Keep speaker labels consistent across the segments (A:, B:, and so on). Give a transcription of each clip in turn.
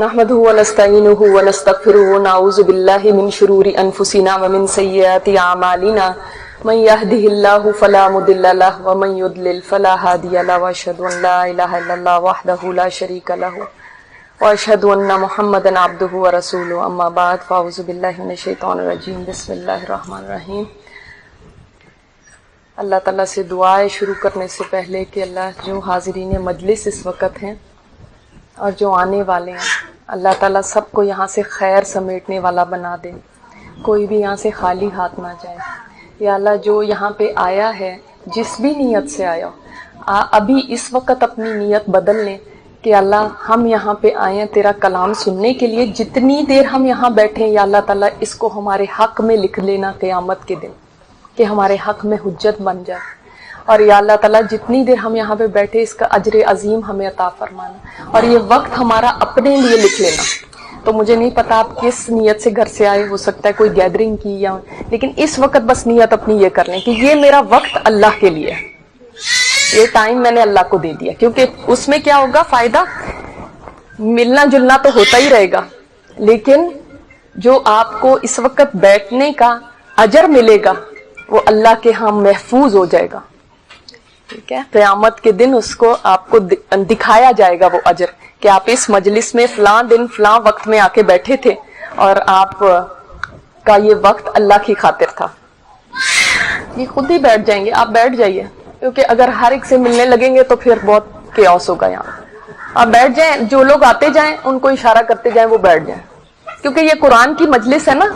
A: نحمده ونستعينه ونستغفره ونعوذ بالله من شرور أنفسنا ومن سيئات أعمالنا من يهده الله فلا مضل له ومن يضلل فلا هادي له وأشهد أن لا إله إلا الله وحده لا شريك له وأشهد أن محمدا عبده ورسوله أما بعد فأعوذ بالله من الشيطان الرجيم بسم الله الرحمن الرحيم. اللہ تعالیٰ سے دعائیں شروع کرنے سے پہلے کہ اللہ جو حاضرین مجلس اس وقت ہیں اور جو آنے والے ہیں اللہ تعالیٰ سب کو یہاں سے خیر سمیٹنے والا بنا دے، کوئی بھی یہاں سے خالی ہاتھ نہ جائے. یا اللہ جو یہاں پہ آیا ہے جس بھی نیت سے آیا ابھی اس وقت اپنی نیت بدل لیں کہ اللہ ہم یہاں پہ آئے ہیں تیرا کلام سننے کے لیے، جتنی دیر ہم یہاں بیٹھیں یا اللہ تعالیٰ اس کو ہمارے حق میں لکھ لینا قیامت کے دن کہ ہمارے حق میں حجت بن جائے. اور یا اللہ تعالیٰ جتنی دیر ہم یہاں پہ بیٹھے اس کا اجر عظیم ہمیں عطا فرمانا، اور یہ وقت ہمارا اپنے لیے لکھ لینا. تو مجھے نہیں پتا آپ کس نیت سے گھر سے آئے، ہو سکتا ہے کوئی گیدرنگ کی یا، لیکن اس وقت بس نیت اپنی یہ کر لیں کہ یہ میرا وقت اللہ کے لیے ہے، یہ ٹائم میں نے اللہ کو دے دیا. کیونکہ اس میں کیا ہوگا فائدہ، ملنا جلنا تو ہوتا ہی رہے گا، لیکن جو آپ کو اس وقت بیٹھنے کا اجر ملے گا وہ اللہ کے ہاں محفوظ ہو جائے گا. ٹھیک ہے، قیامت کے دن اس کو آپ کو دکھایا جائے گا وہ اجر کہ آپ اس مجلس میں فلاں دن فلاں وقت میں آ کے بیٹھے تھے اور آپ کا یہ وقت اللہ کی خاطر تھا. یہ خود ہی بیٹھ جائیں گے، آپ بیٹھ جائیے، کیونکہ اگر ہر ایک سے ملنے لگیں گے تو پھر بہت کیوس ہوگا یہاں. آپ بیٹھ جائیں، جو لوگ آتے جائیں ان کو اشارہ کرتے جائیں وہ بیٹھ جائیں، کیونکہ یہ قرآن کی مجلس ہے نا،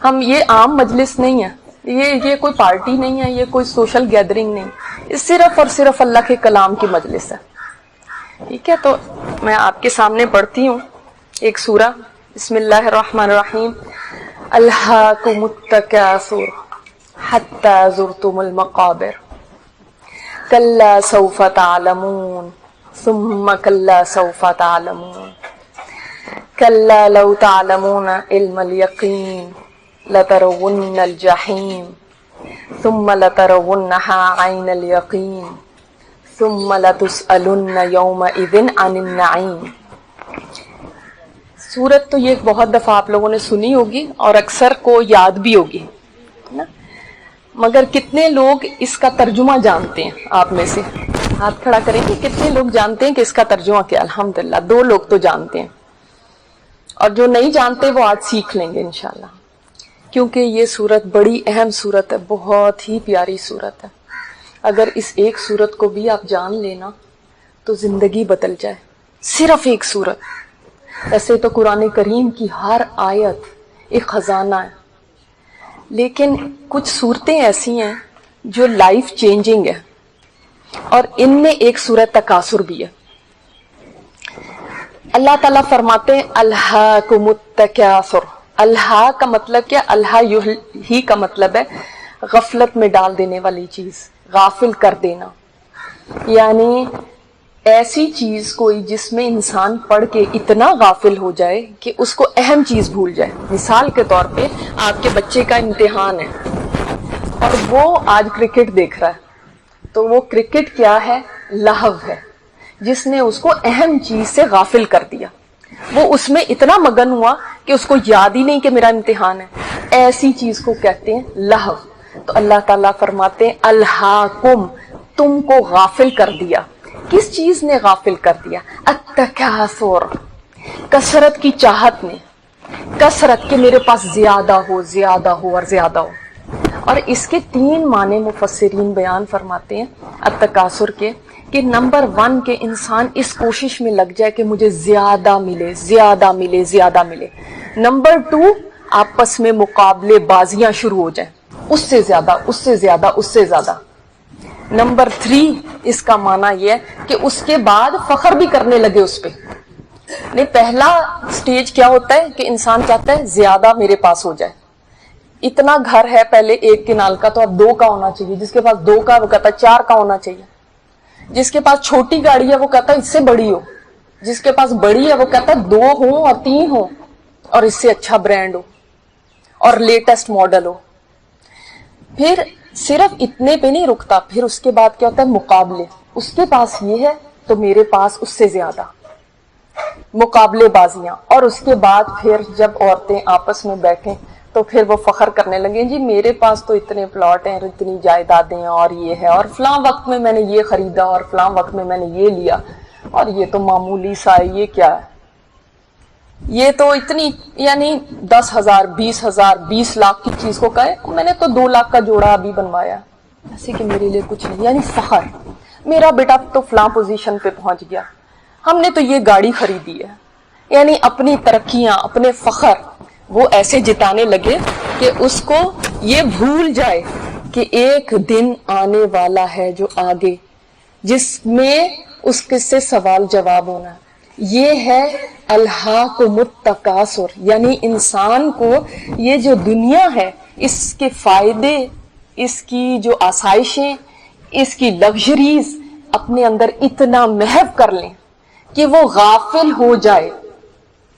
A: ہم یہ عام مجلس نہیں ہے، یہ کوئی پارٹی نہیں ہے، یہ کوئی سوشل گیدرنگ نہیں، یہ صرف اور صرف اللہ کے کلام کی مجلس ہے. ٹھیک ہے، تو میں آپ کے سامنے پڑھتی ہوں ایک سورہ. بسم اللہ الرحمن الرحیم. الہاکم التکاثر حتی زرتم المقابر کلا سوف تعلمون ثم کلا سوف تعلمون کلا لو تعلمون علم الیقین لترون الجحیم ثم لترونها عین الیقین ثم لتسألن یومئذ عن النعیم. سورت تو یہ بہت دفعہ آپ لوگوں نے سنی ہوگی اور اکثر کو یاد بھی ہوگی نا، مگر کتنے لوگ اس کا ترجمہ جانتے ہیں؟ آپ میں سے ہاتھ کھڑا کریں کہ کتنے لوگ جانتے ہیں کہ اس کا ترجمہ کیا؟ الحمدللہ 2 لوگ تو جانتے ہیں، اور جو نہیں جانتے وہ آج سیکھ لیں گے انشاءاللہ، کیونکہ یہ سورت بڑی اہم سورت ہے، بہت ہی پیاری سورت ہے. اگر اس ایک سورت کو بھی آپ جان لینا تو زندگی بدل جائے. صرف ایک سورت. ایسے تو قرآن کریم کی ہر آیت ایک خزانہ ہے، لیکن کچھ صورتیں ایسی ہیں جو لائف چینجنگ ہے، اور ان میں ایک سورت تکاثر بھی ہے. اللہ تعالیٰ فرماتے ہیں الہاکم التکاثر. الہا کا مطلب کیا؟ الہا ہی کا مطلب ہے غفلت میں ڈال دینے والی چیز، غافل کر دینا. یعنی ایسی چیز کوئی جس میں انسان پڑھ کے اتنا غافل ہو جائے کہ اس کو اہم چیز بھول جائے. مثال کے طور پہ آپ کے بچے کا امتحان ہے اور وہ آج کرکٹ دیکھ رہا ہے، تو وہ کرکٹ کیا ہے؟ لہو ہے، جس نے اس کو اہم چیز سے غافل کر دیا. وہ اس میں اتنا مگن ہوا کہ اس کو یاد ہی نہیں کہ میرا امتحان ہے. ایسی چیز کو کہتے ہیں لہو. تو اللہ تعالیٰ فرماتے ہیں الہاکم، تم کو غافل کر دیا. کس چیز نے غافل کر دیا؟ التکاثر، کثرت کی چاہت نے. کثرت کہ میرے پاس زیادہ ہو زیادہ ہو اور زیادہ ہو. اور اس کے 3 معنی مفسرین بیان فرماتے ہیں التکاثر کے، کہ نمبر 1 کہ انسان اس کوشش میں لگ جائے کہ مجھے زیادہ ملے زیادہ ملے زیادہ ملے. نمبر 2 آپس میں مقابلے بازیاں شروع ہو جائیں، اس سے زیادہ اس سے زیادہ اس سے زیادہ. نمبر 3 اس کا معنی یہ ہے کہ اس کے بعد فخر بھی کرنے لگے اس پہ. نہیں، پہلا سٹیج کیا ہوتا ہے کہ انسان چاہتا ہے زیادہ میرے پاس ہو جائے. اتنا گھر ہے پہلے 1 کنال کا تو اب 2 کا ہونا چاہیے. جس کے پاس 2 کا وہ کہتا ہے 4 کا ہونا چاہیے. جس کے پاس چھوٹی گاڑی ہے وہ کہتا ہے اس سے بڑی ہو. جس کے پاس بڑی ہے وہ کہتا ہے 2 ہوں اور 3 ہوں اور اس سے اچھا برانڈ ہو اور لیٹسٹ ماڈل ہو. پھر صرف اتنے پہ نہیں رکتا، پھر اس کے بعد کیا ہوتا ہے؟ مقابلے. اس کے پاس یہ ہے تو میرے پاس اس سے زیادہ. مقابلے بازیاں، اور اس کے بعد پھر جب عورتیں آپس میں بیٹھیں تو پھر وہ فخر کرنے لگیں جی میرے پاس تو اتنے پلاٹ ہیں اور اتنی جائیدادیں ہیں اور یہ ہے، اور فلاں وقت میں میں نے یہ خریدا اور فلاں وقت میں میں نے یہ لیا، اور یہ تو معمولی سا ہے، یہ کیا ہے، یہ تو اتنی یعنی 10,000 20,000 20 لاکھ کی چیز کو کہے میں نے تو 2 لاکھ کا جوڑا ابھی بنوایا، ایسے کہ میرے لیے کچھ نہیں، یعنی فخر، میرا بیٹا تو فلاں پوزیشن پہ پہنچ گیا، ہم نے تو یہ گاڑی خریدی ہے، یعنی اپنی ترقیاں اپنے فخر وہ ایسے جتانے لگے کہ اس کو یہ بھول جائے کہ ایک دن آنے والا ہے جو آگے، جس میں اس کے سے سوال جواب ہونا، یہ ہے الہاکم التکاثر، یعنی انسان کو یہ جو دنیا ہے اس کے فائدے، اس کی جو آسائشیں، اس کی لگژریز اپنے اندر اتنا محو کر لیں کہ وہ غافل ہو جائے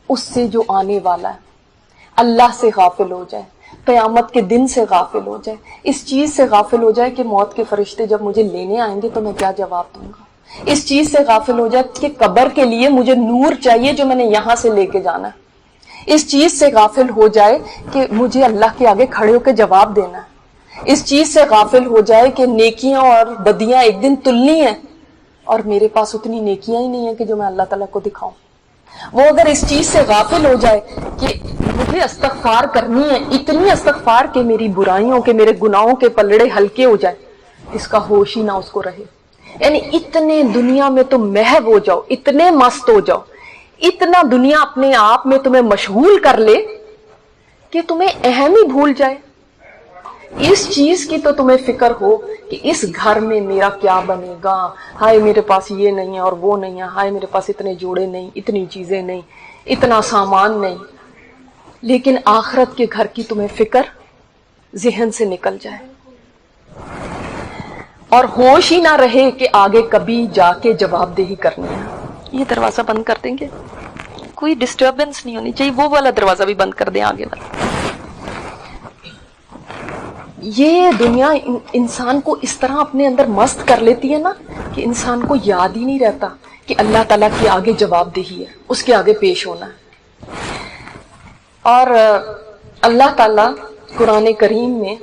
A: اس سے جو آنے والا ہے، اللہ سے غافل ہو جائے، قیامت کے دن سے غافل ہو جائے، اس چیز سے غافل ہو جائے کہ موت کے فرشتے جب مجھے لینے آئیں گے تو میں کیا جواب دوں گا، اس چیز سے غافل ہو جائے کہ قبر کے لیے مجھے نور چاہیے جو میں نے یہاں سے لے کے جانا ہے، اس چیز سے غافل ہو جائے کہ مجھے اللہ کے آگے کھڑے ہو کے جواب دینا ہے، اس چیز سے غافل ہو جائے کہ نیکیاں اور بدیاں ایک دن تلنی ہیں اور میرے پاس اتنی نیکیاں ہی نہیں ہیں کہ جو میں اللہ تعالیٰ کو دکھاؤں، وہ اگر اس چیز سے غافل ہو جائے کہ مجھے استغفار کرنی ہے، اتنی استغفار کہ میری برائیوں کے میرے گناہوں کے پلڑے ہلکے ہو جائے، اس کا ہوش ہی نہ اس کو رہے، یعنی اتنے دنیا میں تم محو ہو جاؤ، اتنے مست ہو جاؤ، اتنا دنیا اپنے آپ میں تمہیں مشغول کر لے کہ تمہیں اہم ہی بھول جائے، اس چیز کی تو تمہیں فکر ہو کہ اس گھر میں میرا کیا بنے گا، ہائے میرے پاس یہ نہیں ہے اور وہ نہیں ہے، ہائے میرے پاس اتنے جوڑے نہیں، اتنی چیزیں نہیں، اتنا سامان نہیں، لیکن آخرت کے گھر کی تمہیں فکر ذہن سے نکل جائے اور ہوش ہی نہ رہے کہ آگے کبھی جا کے جواب دہی کرنی ہے۔ یہ دروازہ بند کر دیں گے، کوئی ڈسٹربنس نہیں ہونی چاہیے، وہ والا دروازہ بھی بند کر دیں آگے والا۔ یہ دنیا انسان کو اس طرح اپنے اندر مست کر لیتی ہے نا کہ انسان کو یاد ہی نہیں رہتا کہ اللہ تعالیٰ کے آگے جواب دہی ہے، اس کے آگے پیش ہونا ہے۔ اور اللہ تعالیٰ قرآن کریم میں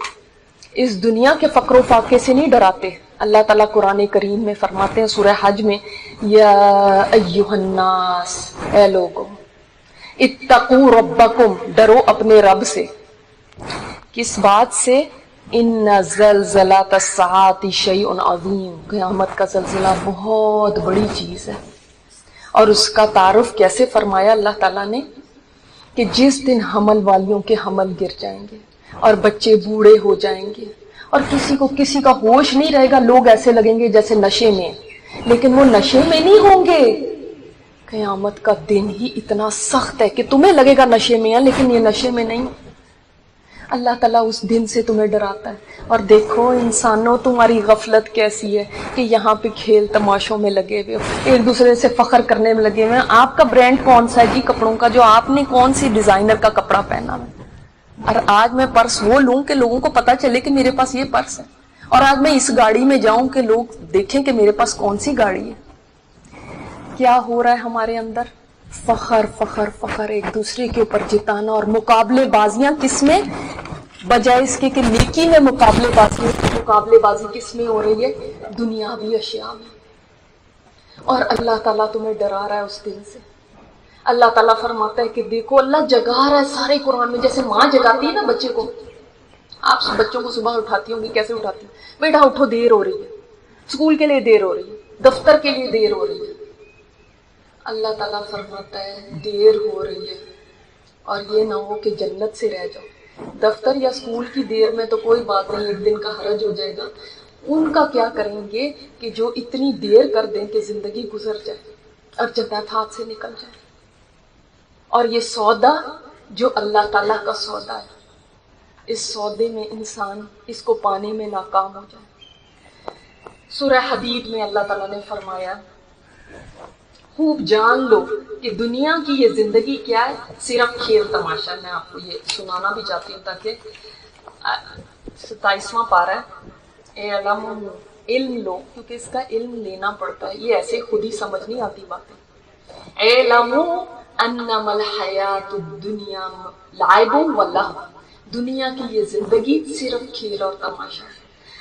A: اس دنیا کے فقر و فاقے سے نہیں ڈراتے، اللہ تعالیٰ قرآن کریم میں فرماتے ہیں سورہ حج میں، یا ایھا الناس، اے لوگو، اتقوا ربکم، ڈرو اپنے رب سے، کس بات سے؟ ان زلزلۃ الساعۃ شیء عظیم، قیامت کا زلزلہ بہت بڑی چیز ہے، اور اس کا تعارف کیسے فرمایا اللہ تعالیٰ نے کہ جس دن حمل والیوں کے حمل گر جائیں گے اور بچے بوڑھے ہو جائیں گے اور کسی کا ہوش نہیں رہے گا، لوگ ایسے لگیں گے جیسے نشے میں، لیکن وہ نشے میں نہیں ہوں گے، قیامت کا دن ہی اتنا سخت ہے کہ تمہیں لگے گا نشے میں ہے لیکن یہ نشے میں نہیں۔ اللہ تعالیٰ اس دن سے تمہیں ڈراتا ہے، اور دیکھو انسانوں تمہاری غفلت کیسی ہے کہ یہاں پہ کھیل تماشوں میں لگے ہوئے ہو، ایک دوسرے سے فخر کرنے میں لگے ہوئے ہیں، آپ کا برانڈ کون سا ہے جی کپڑوں کا، جو آپ نے کون سی ڈیزائنر کا کپڑا پہنا ہے، اور آج میں پرس وہ لوں کہ لوگوں کو پتا چلے کہ میرے پاس یہ پرس ہے، اور آج میں اس گاڑی میں جاؤں کہ لوگ دیکھیں کہ میرے پاس کون سی گاڑی ہے۔ کیا ہو رہا ہے ہمارے اندر؟ فخر فخر فخر، ایک دوسرے کے اوپر جتانا، اور مقابلے بازیاں کس میں؟ بجائے اس کے کہ نیکی میں مقابلے بازی کس میں ہو رہی ہے؟ دنیاوی اشیاء میں۔ اور اللہ تعالیٰ تمہیں ڈرا رہا ہے اس دن سے۔ اللہ تعالیٰ فرماتا ہے کہ دیکھو، اللہ جگا رہا ہے سارے قرآن میں، جیسے ماں جگاتی ہے نا بچے کو، آپ بچوں کو صبح اٹھاتی ہوں گی، کیسے اٹھاتی ہیں؟ بیٹا اٹھو، دیر ہو رہی ہے، اسکول کے لیے دیر ہو رہی ہے، دفتر کے لیے دیر ہو رہی ہے۔ اللہ تعالیٰ فرماتا ہے دیر ہو رہی ہے اور یہ نہ ہو کہ جنت سے رہ جاؤ، دفتر یا اسکول کی دیر میں تو کوئی بات نہیں، ایک دن کا حرج ہو جائے گا، ان کا کیا کریں گے کہ جو اتنی دیر کر دیں کہ زندگی گزر جائے اور جنت ہاتھ سے نکل جائے۔ اور یہ سودا جو اللہ تعالیٰ کا سودا ہے، اس سودے میں انسان اس کو پانے میں ناکام ہو جائے۔ سورہ حدید میں اللہ تعالیٰ نے فرمایا، خوب جان لو کہ دنیا کی یہ زندگی کیا ہے، صرف کھیل تماشا۔ میں آپ کو یہ سنانا بھی چاہتی ہوں تاکہ 27واں پارہ ہے، علم لو، کیونکہ اس کا علم لینا پڑتا ہے، یہ ایسے خود ہی سمجھ نہیں آتی باتیں۔ اعلموا انما الحیات الدنیا لعب و لہو، دنیا کی یہ زندگی صرف کھیل اور تماشا ہے،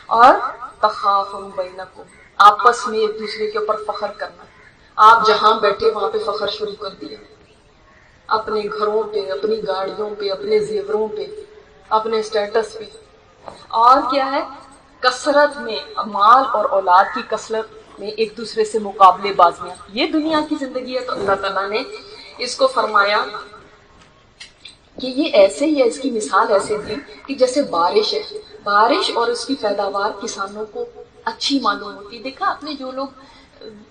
A: اور تخافوا بینکم، آپس میں ایک دوسرے کے اوپر فخر کرنا. آپ جہاں بیٹھے وہاں پہ فخر شروع کر دیا، اپنے گھروں پہ، اپنی گاڑیوں پہ، اپنے زیوروں پہ، اپنے اسٹیٹس پہ. اور کیا ہے؟ کثرت میں، مال اور اولاد کی کثرت میں ایک دوسرے سے مقابلے بازیاں. یہ دنیا کی زندگی ہے. تو اللہ تعالیٰ نے اس کو فرمایا کہ یہ ایسے ہی ہے، اس کی مثال ایسے دی کہ جیسے بارش ہے، بارش اور اس کی پیداوار کسانوں کو اچھی معلوم ہوتی. دیکھا آپ نے، جو لوگ،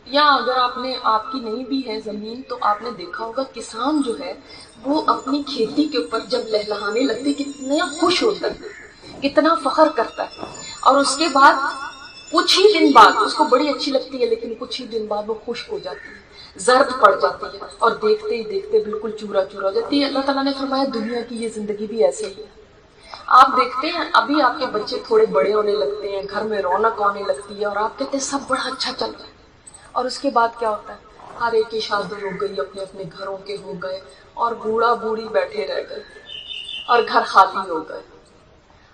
A: یا اگر آپ کی نہیں بھی ہے زمین تو آپ نے دیکھا ہوگا کسان جو ہے وہ اپنی کھیتی کے اوپر جب لہلہانے لگتے کتنا خوش ہوتا ہے، کتنا فخر کرتا ہے. اور اس کے بعد کچھ ہی دن بعد اس کو بڑی اچھی لگتی ہے، لیکن کچھ ہی دن بعد وہ خشک ہو جاتی ہے، زرد پڑ جاتی ہے، اور دیکھتے ہی دیکھتے بالکل چورا چورا ہو جاتی ہے. اللہ تعالیٰ نے فرمایا دنیا کی یہ زندگی بھی ایسے ہی ہے. آپ دیکھتے ہیں ابھی آپ کے بچے تھوڑے بڑے ہونے لگتے ہیں، گھر میں رونق آنے لگتی ہے، اور آپ کہتے ہیں سب بڑا اچھا چل رہا ہے. اور اس کے بعد کیا ہوتا ہے؟ ہر ایک کی شادی ہو گئی، اپنے اپنے گھروں کے ہو گئے، اور بوڑھا بوڑھی بیٹھے رہ گئے، اور گھر خالی ہو گئے.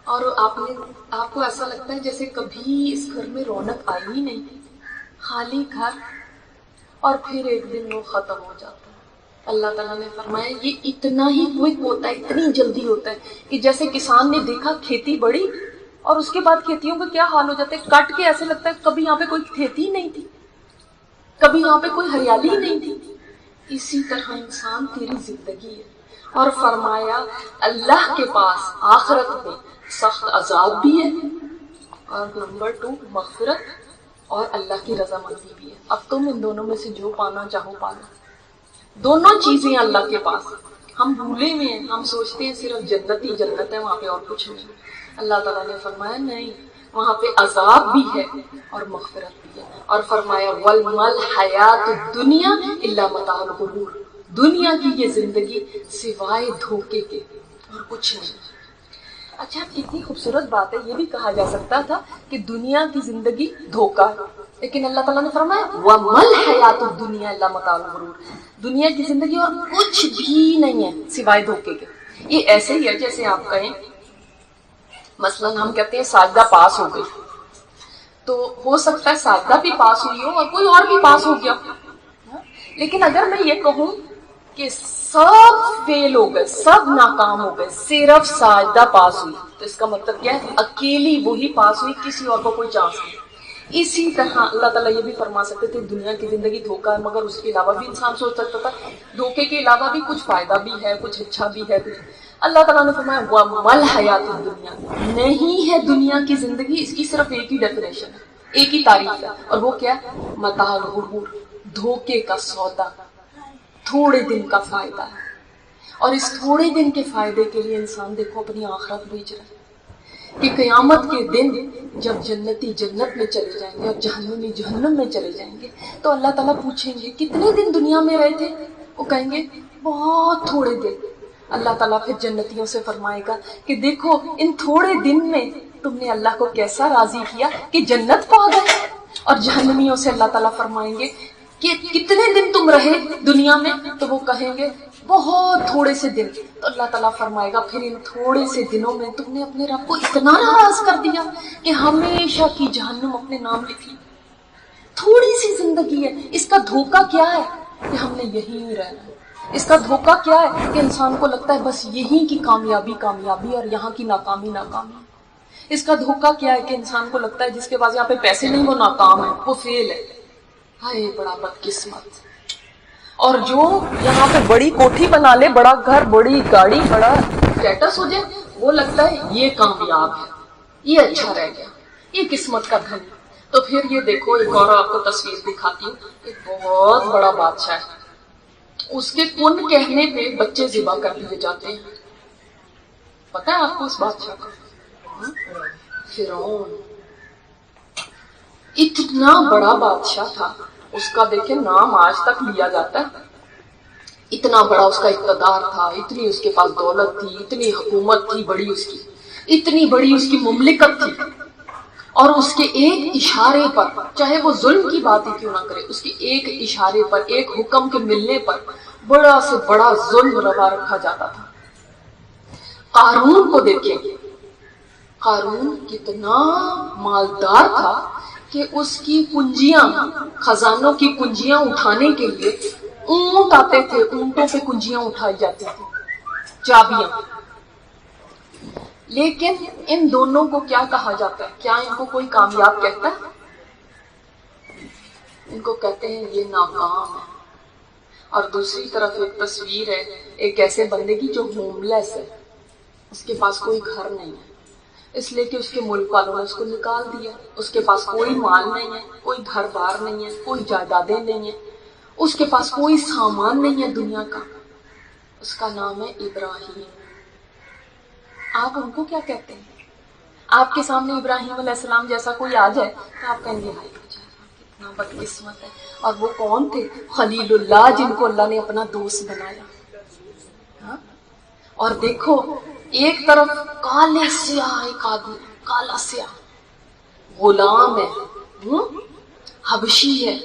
A: اور آپ کو ایسا لگتا ہے جیسے کبھی اس گھر میں رونق آئی ہی نہیں، خالی گھر. اور پھر ایک دن وہ ختم ہو جاتا ہے. اللہ تعالیٰ نے فرمایا یہ اتنا ہی کوئک ہوتا ہے، اتنی جلدی ہوتا ہے کہ جیسے کسان نے دیکھا کھیتی بڑی، اور اس کے بعد کھیتیوں کا کیا حال ہو جاتا ہے، کٹ کے ایسے لگتا ہے کبھی یہاں پہ کوئی کھیتی ہی نہیں تھی، کبھی یہاں پہ کوئی ہریالی ہی نہیں تھی. اسی طرح انسان تیری زندگی ہے. اور فرمایا اللہ کے پاس آخرت میں سخت عذاب بھی ہے، اور نمبر 2 مغفرت اور اللہ کی رضامندی بھی ہے. اب تم ان دونوں میں سے جو پانا چاہو پانا. دونوں چیزیں اللہ کے پاس. ہم بھولے ہوئے ہیں، ہم سوچتے ہیں صرف جنت ہی جنت ہے، وہاں پہ اور کچھ نہیں. اللہ تعالیٰ نے فرمایا نہیں، وہاں پہ عذاب بھی ہے اور مغفرت بھی ہے. اور فرمایا وَمَا الْحَيَاةُ الدُّنْيَا إِلَّا مَتَاعُ الْغُرُورِ، دنیا کی یہ زندگی سوائے دھوکے کے اور کچھ نہیں. اچھا کتنی خوبصورت بات ہے. یہ بھی کہا جا سکتا تھا کہ دنیا کی زندگی دھوکا ہے، لیکن اللہ تعالیٰ نے فرمایا وَمَا الْحَيَاةُ الدُّنْيَا إِلَّا مَتَاعُ الْغُرُورِ، دنیا کی زندگی اور کچھ بھی نہیں ہے سوائے دھوکے کے. یہ ایسے ہی ہے جیسے آپ کہیں مثلاً ہم کہتے ہیں ساجدہ پاس ہو گئی، تو ہو سکتا ہے ساجدہ بھی پاس ہوئی ہو اور کوئی اور بھی پاس ہو گیا. لیکن اگر میں یہ کہوں کہ سب فیل ہو گئے، سب ناکام ہو گئے، صرف ساجدہ پاس ہوئی، تو اس کا مطلب کیا ہے؟ اکیلی وہی پاس ہوئی، کسی اور کو کوئی چانس نہیں. اسی طرح اللہ تعالیٰ یہ بھی فرما سکتے تھے دنیا کی زندگی دھوکا ہے، مگر اس کے علاوہ بھی انسان سوچ سکتا تھا دھوکے کے علاوہ بھی کچھ فائدہ بھی ہے، کچھ اچھا بھی ہے. کچھ اللہ تعالیٰ نے فرمایا وَمَا الْحَيَاةُ الدُّنْيَا، نہیں ہے دنیا کی زندگی. اس کی صرف ایک ہی ڈیفینیشن ہے، ایک ہی تعریف ہے، اور وہ کیا ہے؟ متاع الغرور، دھوکے کا سودا، تھوڑے دن کا فائدہ ہے. اور اس تھوڑے دن کے فائدے کے لیے انسان دیکھو اپنی آخرت بیچ رہا ہے کہ قیامت کے دن جب جنتی جنت میں چلے جائیں گے اور جہنمی جہنم میں چلے جائیں گے تو اللہ تعالیٰ پوچھیں گے کتنے دن دنیا میں رہے تھے؟ وہ کہیں گے بہت تھوڑے دن. اللہ تعالیٰ پھر جنتیوں سے فرمائے گا کہ دیکھو ان تھوڑے دن میں تم نے اللہ کو کیسا راضی کیا کہ جنت پا گئے. اور جہنمیوں سے اللہ تعالیٰ فرمائیں گے کہ کتنے دن تم رہے دنیا میں؟ تو وہ کہیں گے بہت تھوڑے سے دن. تو اللہ تعالیٰ فرمائے گا پھر ان تھوڑے سے دنوں میں تم نے اپنے رب کو اتنا ناراض کر دیا کہ ہمیشہ کی جہنم اپنے نام لکھ لی. تھوڑی سی زندگی ہے، اس کا دھوکہ کیا ہے کہ ہم نے یہیں رہنا ہے. اس کا دھوکہ کیا ہے کہ انسان کو لگتا ہے بس یہیں کی کامیابی کامیابی اور یہاں کی ناکامی ناکامی. اس کا دھوکہ کیا ہے کہ انسان کو لگتا ہے جس کے پاس یہاں پہ پیسے نہیں وہ ناکام ہے، وہ فیل ہے. ہائے بڑا بدقسمت. اور جو یہاں پہ بڑی کوٹھی بنا لے، بڑا گھر، بڑی گاڑی، بڑا اسٹیٹس ہو جائے، وہ لگتا ہے یہ کامیاب ہے، یہ اچھا رہ گیا، یہ قسمت کا دھن. تو پھر یہ دیکھو ایک اور آپ کو تصویر دکھاتی ہوں. ایک بہت بڑا بادشاہ ہے، اس کے کن کہنے پہ بچے ذبح کر دیے جاتے ہیں. پتہ ہے آپ کو اس بادشاہ کا؟ فرعون اتنا بڑا بادشاہ تھا، اس کا دیکھیں نام آج تک لیا جاتا ہے. اتنا بڑا اس کا اقتدار تھا، اتنی اس کے پاس دولت تھی، اتنی حکومت تھی بڑی اس کی، اتنی بڑی اس کی مملکت تھی. اور اس کے ایک اشارے پر، چاہے وہ ظلم کی بات ہی کیوں نہ کرے، اس کے ایک اشارے پر، ایک حکم کے ملنے پر بڑا سے بڑا ظلم روا رکھا جاتا تھا۔ قارون کو دیکھیں، قارون کتنا مالدار تھا کہ اس کی کنجیاں، خزانوں کی کنجیاں اٹھانے کے لیے اونٹ آتے تھے، اونٹوں پہ کنجیاں اٹھائی جاتی تھی، چابیاں۔ لیکن ان دونوں کو کیا کہا جاتا ہے؟ کیا ان کو کوئی کامیاب کہتا ہے؟ ان کو کہتے ہیں یہ ناکام ہے۔ اور دوسری طرف ایک تصویر ہے ایک ایسے بندے کی جو ہوم لیس ہے، اس کے پاس کوئی گھر نہیں ہے، اس لیے کہ اس کے ملک والوں نے اس کو نکال دیا، اس کے پاس کوئی مال نہیں ہے، کوئی گھر بار نہیں ہے، کوئی جائیدادیں نہیں ہیں، اس کے پاس کوئی سامان نہیں ہے دنیا کا۔ اس کا نام ہے ابراہیم۔ آپ ان کو کیا کہتے ہیں؟ آپ کے سامنے ابراہیم علیہ السلام جیسا کوئی آ جائے تو آپ کہیں گے ہائے کتنا بدقسمت ہے۔ اور وہ کون تھے؟ خلیل اللہ، جن کو اللہ نے اپنا دوست بنایا۔ ہاں؟ اور دیکھو ایک طرف کالے سیاہ ایک آدمی، کالا سیاہ غلام ہے، حبشی ہے،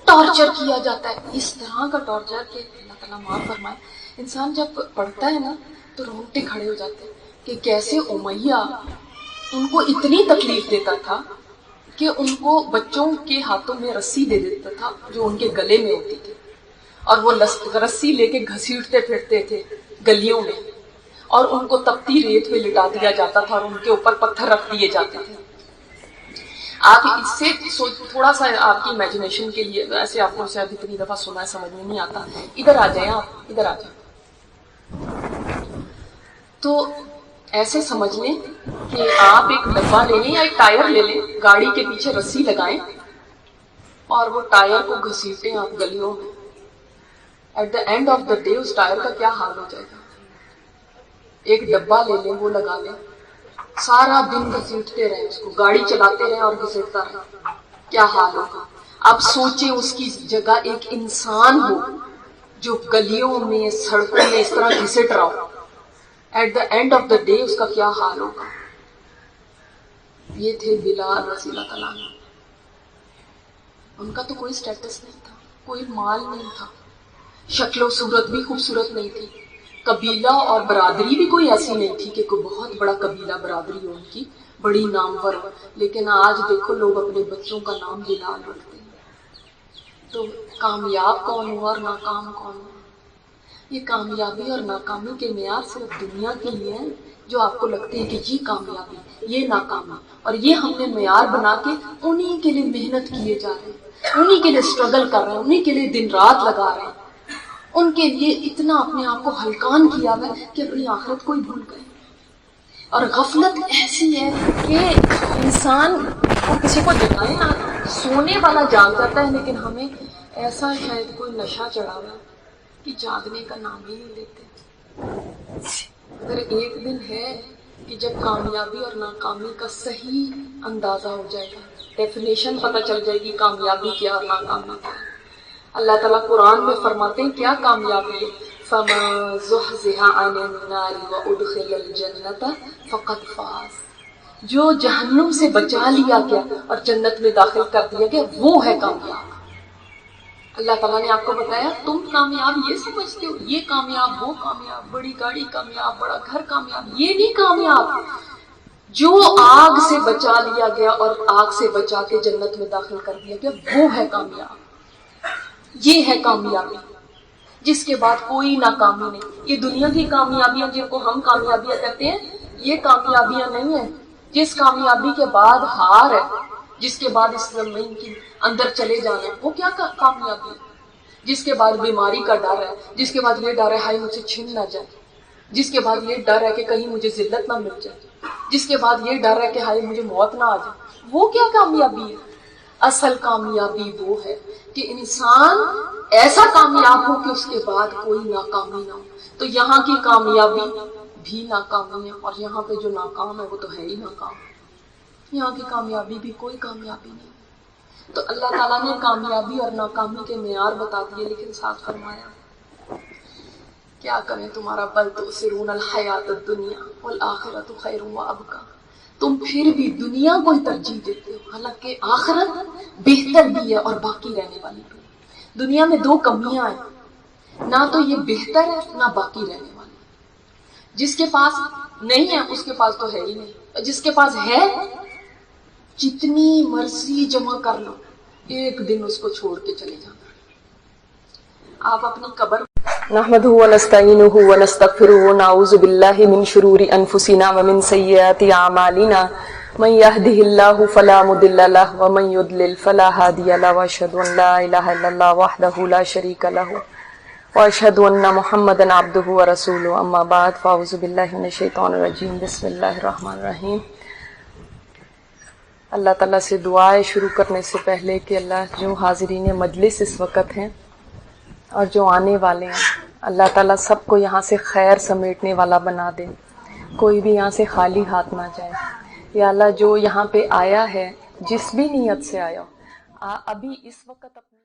A: ٹارچر کیا جاتا ہے، اس طرح کا ٹارچر کہ اللہ تعالیٰ معاف فرمائے، انسان جب پڑھتا ہے نا تو رونگٹے کھڑے ہو جاتے ہیں کہ کیسے امیہ ان کو اتنی تکلیف دیتا تھا کہ ان کو بچوں کے ہاتھوں میں رسی دے دیتا تھا جو ان کے گلے میں ہوتی تھی، اور وہ رسی لے کے گھسیٹتے پھرتے تھے گلیوں میں، اور ان کو تپتی ریت پہ لٹا دیا جاتا تھا اور ان کے اوپر پتھر رکھ دیے جاتے تھے۔ آپ اس سے تھوڑا سا آپ کی امیجنیشن کے لیے، ایسے آپ کو شاید اتنی دفعہ سنا ہے سمجھ میں نہیں آتا، ادھر آ جائیں، آپ ادھر آ جائیں۔ تو ایسے سمجھ لیں کہ آپ ایک ڈبہ لے لیں یا ایک ٹائر لے لیں، گاڑی کے پیچھے رسی لگائیں اور وہ ٹائر کو گھسیٹیں آپ گلیوں میں۔ At the end of the day اس ٹائر کا کیا حال ہو جائے گا؟ ایک ڈبہ لے لیں، وہ لگا لیں، سارا دن گھسیٹتے رہیں، اس کو گاڑی چلاتے رہیں اور گھسیٹتا رہیں، کیا حال ہوگا؟ اب سوچیں اس کی جگہ ایک انسان ہو جو گلیوں میں سڑکوں میں اس طرح گھسٹ رہا ہو، at the end of the day اس کا کیا حال ہوگا؟ یہ تھے بلال رضی اللہ تعالیٰ عنہ۔ ان کا تو کوئی سٹیٹس نہیں تھا، کوئی مال نہیں تھا، شکل و صورت بھی خوبصورت نہیں تھی، قبیلہ اور برادری بھی کوئی ایسی نہیں تھی کہ کوئی بہت بڑا قبیلہ برادری ہو ان کی، بڑی نامور ہو۔ لیکن آج دیکھو لوگ اپنے بچوں کا نام بلال رکھتے ہیں۔ تو کامیاب کون ہوا اور ناکام کون ہوا؟ یہ کامیابی اور ناکامی کے معیار صرف دنیا کے لیے ہیں، جو آپ کو لگتے ہیں کہ یہ کامیابی، یہ ناکامی، اور یہ ہم نے معیار بنا کے انہی کے لیے محنت کیے جا رہے ہیں، انہی کے لیے اسٹرگل کر رہے ہیں، انہی کے لیے دن رات لگا رہے ہیں، ان کے لیے اتنا اپنے آپ کو ہلکان کیا ہوا ہے کہ اپنی آخرت کو ہی بھول گئے۔ اور غفلت ایسی ہے کہ انسان کو کسی کو جگائے نا، سونے والا جاگ جاتا ہے، لیکن ہمیں ایسا شاید کوئی نشہ چڑھا ہوا ہے کہ جاگنے کا نام ہی نہیں لیتے۔ اگر ایک دن ہے کہ جب کامیابی اور ناکامی کا صحیح اندازہ ہو جائے گا، ڈیفینیشن پتہ چل جائے گی کامیابی کیا اور ناکامی کیا۔ اللہ تعالیٰ قرآن میں فرماتے ہیں کیا کامیابی ہے؟ فَمَن زُحْزِحَ عَنِ النَّارِ وَأُدْخِلَ الْجَنَّةَ فَقَدْ فَازَ، جو جہنم سے بچا لیا گیا اور جنت میں داخل کر دیا گیا وہ ہے کامیاب۔ اللہ تعالیٰ نے آپ کو بتایا تم کامیاب یہ سمجھتے ہو، یہ کامیاب، وہ کامیاب، بڑی گاڑی کامیاب، بڑا گھر کامیاب، یہ نہیں کامیاب۔ جو آگ سے بچا لیا گیا اور آگ سے بچا کے جنت میں داخل کر دیا گیا وہ ہے کامیاب۔ یہ ہے کامیابی جس کے بعد کوئی ناکامی نہیں۔ یہ دنیا کی کامیابیاں جن کو ہم کامیابیاں کہتے ہیں یہ کامیابیاں نہیں ہیں۔ جس کامیابی کے بعد ہار ہے، جس کے بعد اس زمین کے اندر چلے جانا ہے، وہ کیا کامیابی ہے؟ جس کے بعد بیماری کا ڈر ہے، جس کے بعد یہ ڈر ہے ہائے مجھ سے چھن نہ جائے، جس کے بعد یہ ڈر ہے کہ کہیں مجھے ذلت نہ مل جائے، جس کے بعد یہ ڈر ہے کہ ہائے مجھے موت نہ آ جائے، وہ کیا کامیابی ہے؟ اصل کامیابی وہ ہے کہ انسان ایسا کامیاب ہو کہ اس کے بعد کوئی ناکامی نہ ہو۔ تو یہاں کی کامیابی بھی ناکامی ہے، اور یہاں پہ جو ناکام ہے وہ تو ہے ہی ناکام۔ یہاں کی کامیابی بھی کوئی کامیابی نہیں۔ تو اللہ تعالیٰ نے کامیابی اور ناکامی کے معیار بتا دیے، لیکن ساتھ فرمایا کیا کریں تمہارا بل تؤثرون الحیات الدنیا والآخرۃ خیر وابقیٰ، تم پھر بھی دنیا کو ہی ترجیح دیتے ہو، حالانکہ آخرت بہتر بھی ہے اور باقی رہنے والی بھی ہے۔ دنیا میں دو کمیاں ہیں، نہ تو یہ بہتر ہے نہ باقی رہنے والی۔ جس کے پاس نہیں ہے اس کے پاس تو ہے ہی نہیں، جس کے پاس ہے جتنی مرضی جمع کر لو ایک دن اس کو چھوڑ کے چلے جانا۔ آپ اپنی قبر نحمده ونستعینه ونستغفره ونعوذ باللہ من شرور انفسنا ومن سیئات اعمالنا من يهده الله فلا مضل له ومن يضلل فلا هادي له واشهد ان لا اله الا الله وحده لا شريك له واشهد ان محمدا عبده ورسوله اما بعد فاعوذ باللہ من الشیطان الرجیم بسم اللہ الرحمن الرحیم۔ اللہ تعالیٰ سے دعائیں شروع کرنے سے پہلے کہ اللہ جو حاضرین مجلس اس وقت ہیں اور جو آنے والے ہیں، اللہ تعالیٰ سب کو یہاں سے خیر سمیٹنے والا بنا دے، کوئی بھی یہاں سے خالی ہاتھ نہ جائے۔ یا اللہ جو یہاں پہ آیا ہے جس بھی نیت سے آیا ابھی اس وقت اپنے